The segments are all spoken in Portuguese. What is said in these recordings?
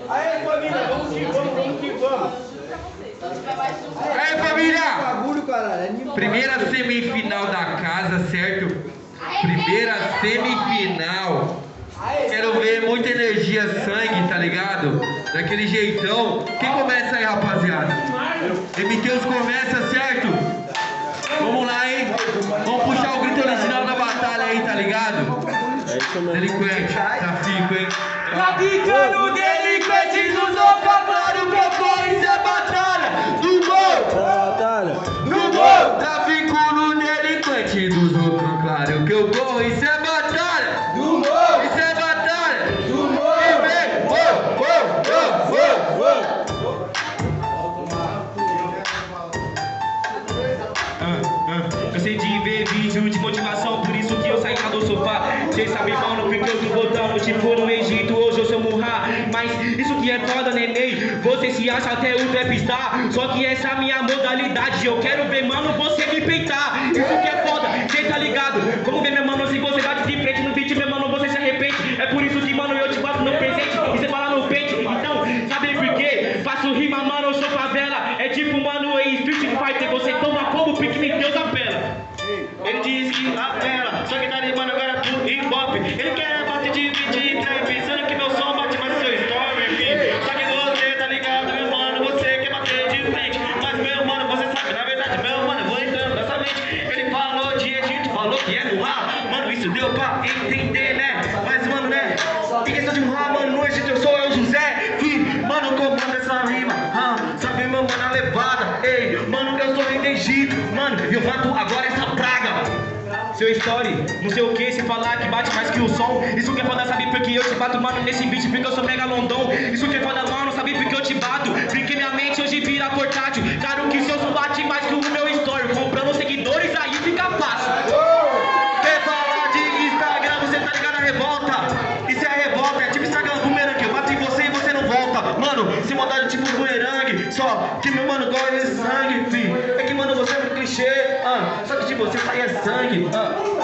Aí, família, vamos que vamos, vamos que vamos. Aí, família! Primeira semifinal da casa, certo? Primeira semifinal. Quero ver muita energia, sangue, tá ligado? Daquele jeitão. Quem começa aí, rapaziada? MTs começa, certo? Vamos lá, hein? Vamos puxar o grito original da batalha aí, tá ligado? Delinquente, trafico, hein? Traficando delinquente no vocabulário, propõe isso é batalha do gol! No gol! Trafico no delinquente dos outros, claro que eu corro, isso é batalha do gol! Isso é batalha do gol! E vem, Cansei de ver vídeo de motivação, por isso que eu saí lá do sofá. Cês sabem, mano, porque eu tô voltando, tipo no Egito, hoje eu sou Murra. Mas isso que é foda, neném, você se acha até o trapstar. Só que essa é a minha modalidade, eu quero ver, mano, você me peitar. Isso que é foda, cê tá ligado? Vamos ver, meu mano, se você bate de frente no beat, meu mano, você se arrepende. É por isso que, mano, eu te bato no presente e cê fala no peito. Então, sabe por quê? Faço rima, mano, eu sou favela. É tipo, mano, em Street Fighter, você toma como pique me Deus apela. Ele diz que apela, só que tá rimando agora pro hip hop. Ele quer bater de 23, pensando que meu som bate mais seu story, filho. Só que você tá ligado, meu mano, você quer bater de frente. Mas meu mano, você sabe, na verdade, meu mano, eu vou entrando nessa mente. Ele falou de Egito, falou que é Murra. Mano, isso deu pra entender, né? Mas, mano, né? Em questão de Murra, mano, no Egito eu sou eu, José. Filho, mano, comanda essa rima. Sabe, meu mano, a levada. Ei, mano, eu sou rei do Egito. Mano, eu mato agora essa praga. Seu story, não sei o que, se falar que bate mais que o som. Isso que é foda, sabe porque eu te bato, mano, nesse beat, porque eu sou mega london. Isso que é foda, mano, sabe porque eu te bato, porque minha mente hoje vira portátil. Claro que seu som bate mais que o meu story, comprando seguidores aí fica fácil. Quer falar de Instagram, você tá ligado a revolta? Isso é a revolta, é tipo Instagram bumerangue, eu bato em você e você não volta. Mano, se maldade tipo bumerangue, só que meu mano gosta de sangue, fi. É que, mano, você é um clichê, só que de você sai é sangue,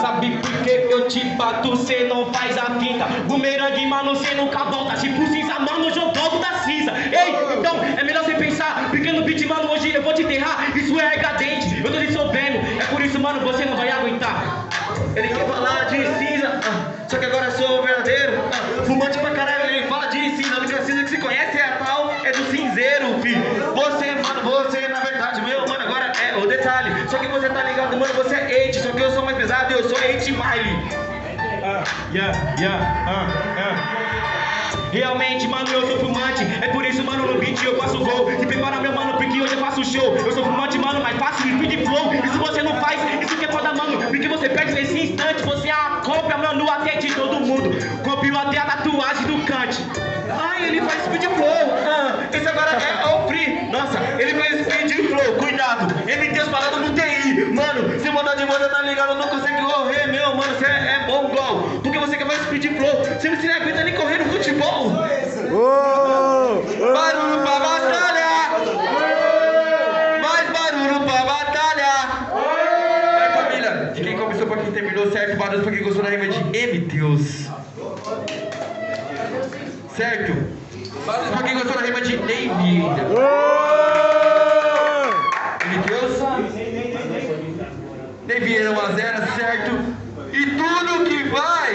Sabe por que eu te bato, cê não faz a finta. Bumerangue, mano, cê nunca volta. Tipo cinza, mano, hoje eu volto da cinza. Ei, então é melhor você pensar, porque no beat, mano, hoje eu vou te enterrar. Isso é ergadente, eu tô dissolvendo. É por isso, mano, você não vai aguentar. Ele quer falar de cinza, só que agora eu sou verdadeiro. Fumante pra caralho, ele fala de cinza. A única cinza que se conhece é a tal, é do cinzeiro, filho. Você, mano, você, na verdade, meu, mano, agora é o detalhe. Só que você tá ligado, mano, você é hate. Só que eu sou mais pesado, eu sou hate Miley. Realmente, mano, eu sou fumante. É por isso, mano, no beat eu faço gol. Se prepara, meu mano, porque hoje eu faço show. Eu sou fumante, mano, mas faço speed flow. Isso você não faz, isso que é foda, mano, porque você perde nesse instante. Você compra, mano, até de todo mundo. Copiou até a tatuagem do Kant. Ai, ele faz speed flow. Esse agora é o free. Nossa, ele faz speed flow, cuidado. MT as paradas no TI. Mano, se mandar de moda, tá ligado? Não consegue correr, meu, mano, você é bom gol. Porque você quer mais speed flow. Você não aguenta nem correr no futebol. Barulho pra batalha. Mais barulho pra batalha. Vai, família, de quem começou pra quem terminou, certo? Barulho pra quem gostou da rima de MTs. Certo? Barulho pra quem gostou da rima de Navy ainda. MTs? Navy era 1-0, certo? E tudo que vai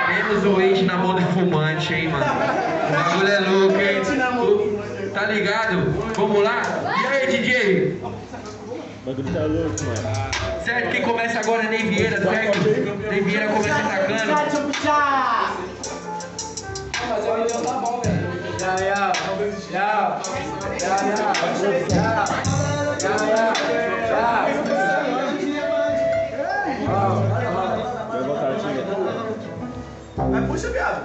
menos o eixo na mão do fumante, hein, mano. O bagulho é louco, hein? Tá ligado? Vamos lá? E aí, DJ? O bagulho tá louco, mano. Certo? Quem começa agora é Ney Vieira, certo? Ney Vieira começa atacando. Mas o vídeo tá bom, velho. Mas puxa, viado.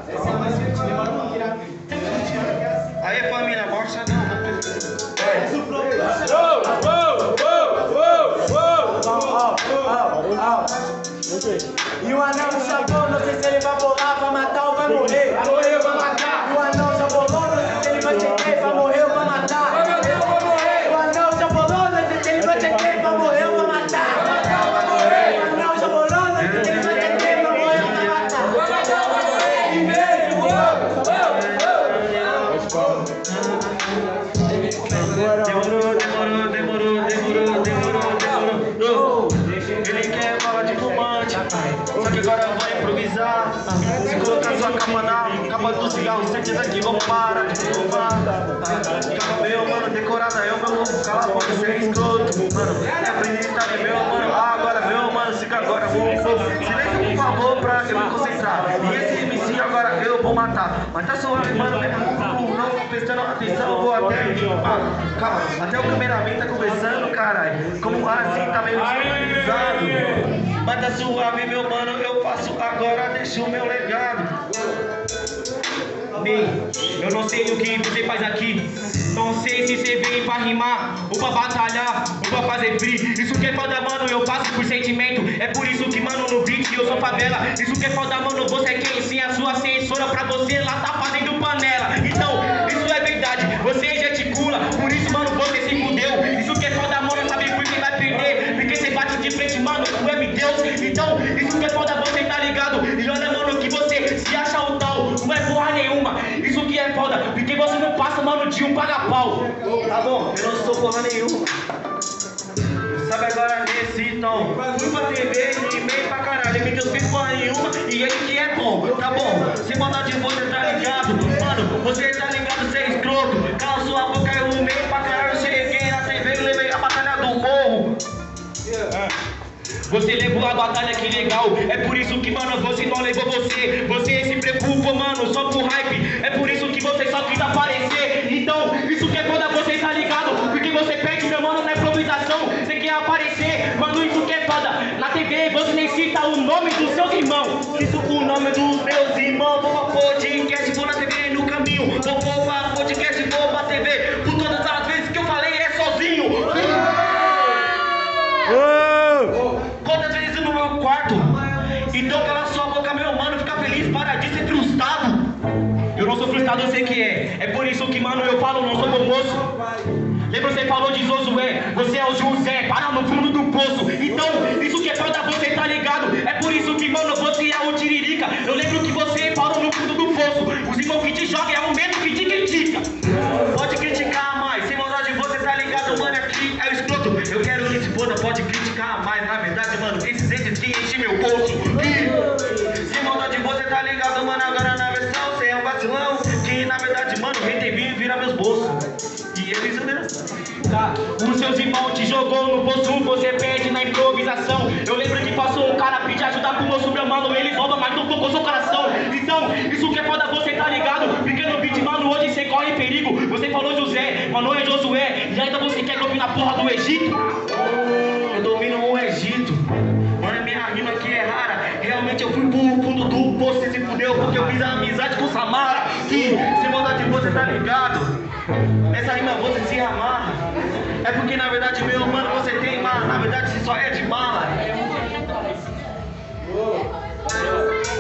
Aí, família, mostra não. E o anão chamou, não sei se ele vai bolar, vai matar ou vai morrer. Vai morrer ou vai matar. O anão já bolou, não sei se ele vai chegar, vai morrer ou vai matar. Vai matar ou vai morrer. O anão já bolou, não sei se ele vai chegar, vai morrer ou vai matar. Vai matar ou vai morrer. O anão já bolou, não sei se ele vai chegar, vai morrer ou vai matar. Diz aqui, vamos parar de fumar. Calma, meu mano, decorada, eu meu louco, cala, pode ser escroto. Mano, é brindista de meu mano, agora meu mano, fica agora, silêncio por favor pra eu me concentrar. E esse MC agora eu vou matar. Mas tá suave, mano, não prestando atenção, vou até. Calma, até o cameraman tá conversando, caralho. Como assim, tá meio desmoralizado. Mas tá suave, meu mano, eu faço agora, deixo o meu legado. Eu não sei o que você faz aqui. Não sei se você vem pra rimar, ou pra batalhar, ou pra fazer free. Isso que é foda, mano, eu faço por sentimento. É por isso que, mano, no beat eu sou favela. Isso que é foda, mano, você é quem sem a sua assessora pra você lá tá fazendo panela. Então, isso é verdade, você gesticula. Por isso, mano, você se fudeu. Isso que é foda, mano, sabe por que vai perder? Porque você bate de frente, mano, tu é Deus. Então, isso que é foda, você tá ligado? E olha, mano, que você se acha o tal, não é porra nenhuma. Isso que é foda, porque você não passa, mano, de um paga-pau. Tá bom, eu não sou porra nenhuma. Sabe agora nesse tom. Fui pra TV, rimei pra caralho. Me deu sem porra nenhuma e ele que é bom. Tá bom, se maldade você tá ligado. Mano, você tá ligado, cê é escroto. Cala sua boca, eu rimei pra caralho. Cheguei na TV e levei a batalha do morro. Você levou a batalha, que legal. É por isso que, mano, você não levou você. Você se preocupa, mano, só por hype. É por isso que você só quis aparecer. Então, isso que é foda, você tá ligado? Porque você perde, meu mano, na improvisação. Você quer aparecer, mano, isso que é foda. Na TV você nem cita o nome dos seus irmãos. Isso o nome dos meus irmãos. Vou pra podcast, vou na TV no caminho. Vou pra podcast, vou pra TV. Por todas as vezes que eu falei é sozinho. Quantas vezes no meu quarto? Então cala sua boca, meu mano, fica feliz, para de ser frustrado. Eu não sou frustrado, eu sei que é. É por isso que, mano, eu falo, não sou bom moço. Lembra, você falou de Josué, você é o José, para no fundo do poço. Então, isso que é foda, você tá ligado? É por isso que, mano, você é o Tiririca. Eu lembro que você parou no fundo do poço. Os irmãos que te jogam é o mesmo que te critica. Pode criticar mais, sem maldade você tá ligado, mano, aqui é o escroto. Eu quero que se foda, pode criticar mais. Na verdade, mano, esses entes que enchem meu bolso. E sem maldade você tá ligado, mano, agora na versão você é um vacilão. Que na verdade, mano, rentei vira meus bolsos. E é isso mesmo. Tá, os seus irmãos te jogou no poço, você perde na improvisação. Eu lembro que passou um cara pedir ajuda pro moço, meu mano, ele rouba, mas não tocou seu coração. Então, isso que é foda, você tá ligado? Porque no beat, mano, hoje você corre perigo. Você falou José, mas não é Josué. E ainda você quer dominar a porra do Egito? Eu domino o Egito. Mano, minha rima aqui é rara. Realmente eu fui pro fundo do poço e se fudeu porque eu fiz a amizade com Samara. E sem maldade você tá ligado? Essa rima você se amarra. É porque na verdade, meu mano, você tem mala. Na verdade você só é de mala.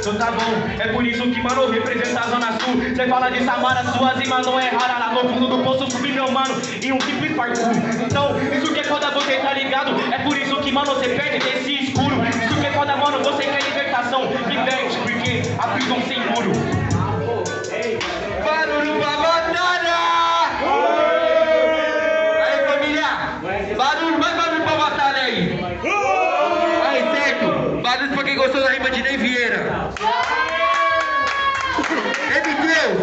Então tá bom, é por isso que, mano, representa a Zona Sul. Você fala de Samara, suas rimas não é rara. Lá no fundo do poço subi, meu mano, em um simples parkour. Então, isso que é foda, você tá ligado? É por isso que, mano, você perde desse escuro. Isso que é foda, mano, você quer libertação. Liberte, porque a prisão sem muro. Barulho pra batalha! Aí, família! Barulho, mais barulho pra batalha aí! Aí, certo? Barulho pra quem gostou da rima de Ney Vieira. Deus!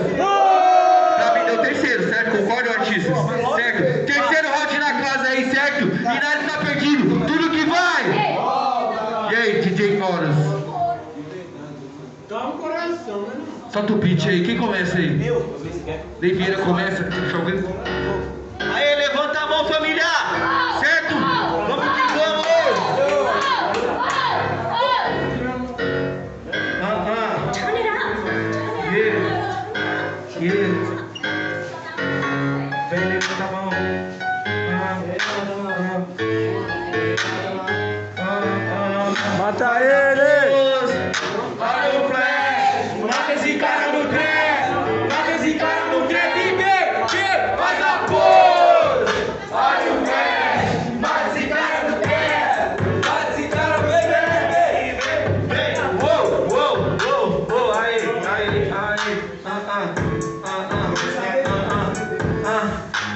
Pra mim deu terceiro, certo? Concordam, artistas? Certo? Terceiro round na casa aí, certo? E nada está perdido. Tudo que vai! E aí, DJ Foros? Calma o coração, né? Solta o beat aí. Quem começa aí? Ney Vieira começa. Deixa eu ver. Aí, levanta a mão, família! Certo? Vamos que vamos! Vem, levanta a mão. Mata ele! Olha o flash! Mata esse cara no trap! Mata esse cara no trap e vem! Faz a pose! Olha o flash! Mata esse cara no trap! Mata esse cara no trap! Vem! Uou, uou, uou, uou! Aí!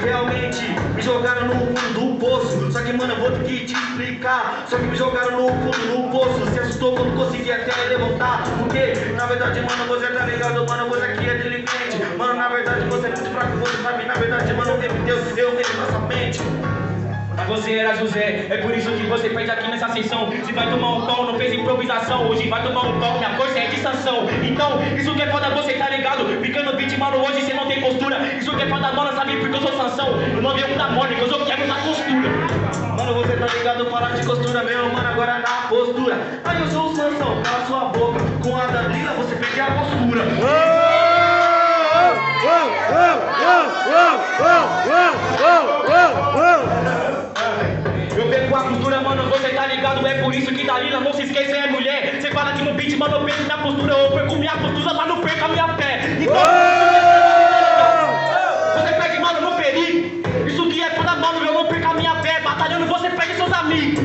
Realmente me jogaram no fundo do poço. Só que, mano, eu vou ter que te explicar. Só que me jogaram no fundo do poço. Se assustou quando consegui até levantar. Porque, na verdade, mano, você tá ligado, mano, você aqui é delinquente. Mano, na verdade, você é muito fraco, você sabe, na verdade, mano, teve Deus, eu vejo na sua mente. Mas você era José, é por isso que você fez aqui nessa sessão. Se vai tomar um tom, não fez improvisação. Hoje vai tomar um tom, minha força é de sanção. Então, isso que é foda, você tá ligado? Ficando beat, mano, hoje você não tem postura. Isso que é foda, mano, sabe porque eu sou Sansão. Eu não venho da Mônica, eu sou quebro na costura. Mano, você tá ligado? Falar de costura mesmo, mano, agora na postura. Aí eu sou o Sansão, cala sua boca. Com a Dalila você perde a postura. Eu pego a postura, mano, você tá ligado? É por isso que Dalila, não se esqueça, é mulher. Você fala que no beat, mano, eu perco minha postura. Eu perco minha postura, mas não perca minha fé. Então, você perde, mano, no perigo. Isso que é foda, mano, eu não perco a minha fé. Batalhando, você perde seus amigos.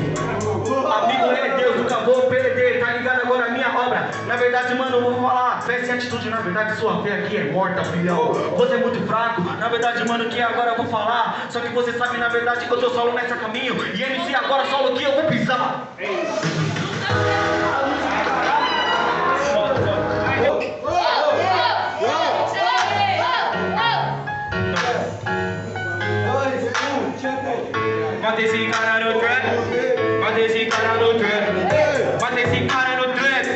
Amigo é Deus, nunca vou perder, tá ligado agora a minha obra. Na verdade, mano, eu vou falar, fé sem atitude, na verdade sua fé aqui é morta, filhão. Você é muito fraco, na verdade, mano, que agora eu vou falar. Só que você sabe, na verdade, que eu tô solo nessa caminho. E MC agora solo que eu vou pisar. Mata esse cara no trap, mata esse cara no trap, mata esse cara no trap,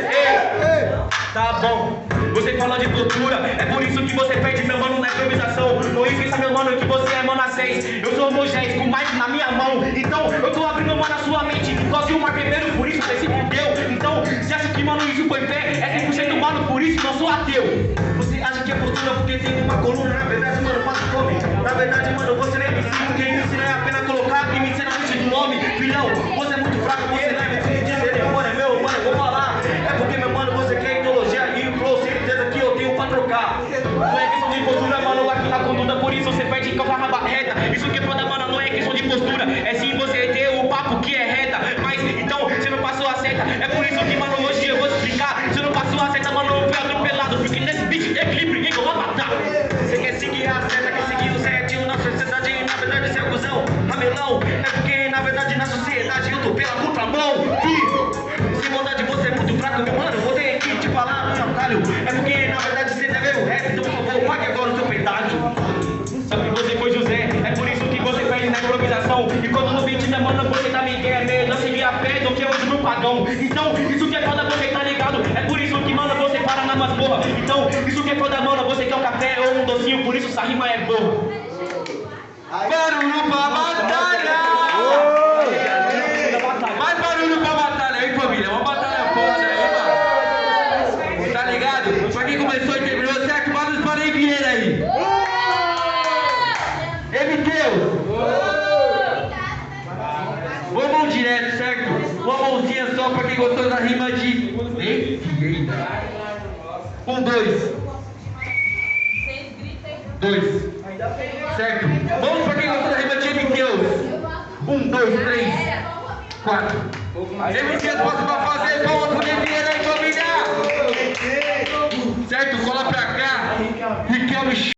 tá bom, você fala de cultura, é por isso que você perde, meu mano, na improvisação. Não esqueça, meu mano, que você é mano a 6. Eu sou Moisés com mais na minha mão. Então, eu tô abrindo, mano, a sua mente. Só o mar primeiro, por isso você se fudeu. Então, se acha que, mano, isso foi fé, é 100% mano, por isso não sou ateu. Você acha que é postura porque tem uma coluna, na verdade, mano, passa fome. Na verdade, mano, você nem me ensina, porque me ensina é apenas colocar e me ensina antes do nome. Filhão, você é muito fraco, você não é me de cerimônia, meu mano, eu vou falar. É porque, meu mano, você quer ideologia e o flow, certeza que eu tenho pra trocar. Não é questão de postura, mano, aqui na conduta, por isso você perde com a raba reta. Isso que é foda, mano, não é questão de postura, é sim você ter o papo que é reta. Mas, então, você não passou a seta, é por isso que, mano, hoje eu vou te explicar. Você não passou a seta, mano, eu fui atropelado, porque nesse beat é clipe, ninguém vai matar. Você quer seguir a seta, quer seguir o certinho na sociedade, na verdade você é cuzão, ramelão. É porque, na verdade, na sociedade eu tô pela contramão, filho. Se maldade você é muito fraco, meu mano, vou ter que te falar, meu atalho. É porque, na verdade, você deve ver o rap, então, por favor, pague agora o seu pedágio. Sabe que você foi José, é por isso que você perde na improvisação. E quando no beat, né, mano, você tá me é melhor seguir a fé do que hoje no pagão. Então, isso que é foda, você tá ligado? É por isso que, mano, você para na masmorra. Então, isso que é foda, mano, você quer um café ou um docinho, por isso essa rima é boa. Barulho pra batalha! Mais barulho pra batalha aí, família. Uma batalha foda aí, mano. Tá ligado? Pra quem começou e terminou, certo? Manda os Panei Vieira aí. MTeus. Vamos direto, certo? Uma mãozinha só pra quem gostou da rima de Vieira. 1, 2. 2. Certo? Vamos pra quem gostou da rima de MTeus. 1, 2, 3, 4. MTeus, posso fazer palmas pro Vieira aí, família? Certo? Cola pra cá. Riquelme.